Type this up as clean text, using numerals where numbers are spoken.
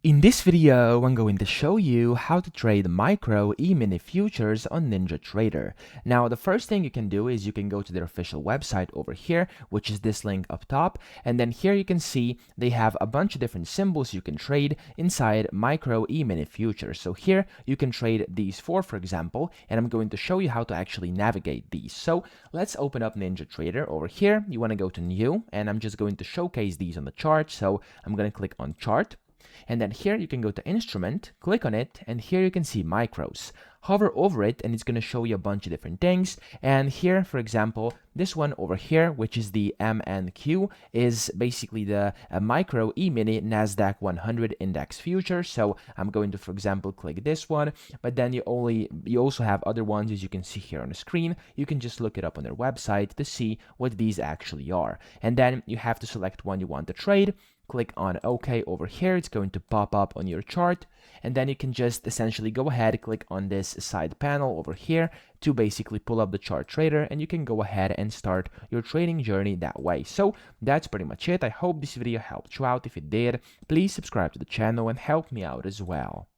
In this video, I'm going to show you how to trade micro E-mini futures on NinjaTrader. Now, the first thing you can do is you can go to their official website over here, which is this link up top. And then here you can see they have a bunch of different symbols you can trade inside micro E-mini futures. So here you can trade these four, for example, and I'm going to show you how to actually navigate these. So let's open up NinjaTrader over here. You want to go to new, and I'm just going to showcase these on the chart. So I'm going to click on chart. And then here you can go to instrument, click on it, and here you can see micros. Hover over it and it's going to show you a bunch of different things. And here, for example, this one over here, which is the MNQ, is basically the micro E-mini NASDAQ 100 index future. So I'm going to, for example, click this one, but then you also have other ones, as you can see here on the screen. You can just look it up on their website to see what these actually are. And then you have to select one you want to trade. Click on OK over here. It's going to pop up on your chart, and then you can just essentially go ahead, click on this side panel over here to basically pull up the chart trader, and you can go ahead and start your trading journey that way. So that's pretty much it. I hope this video helped you out. If it did, please subscribe to the channel and help me out as well.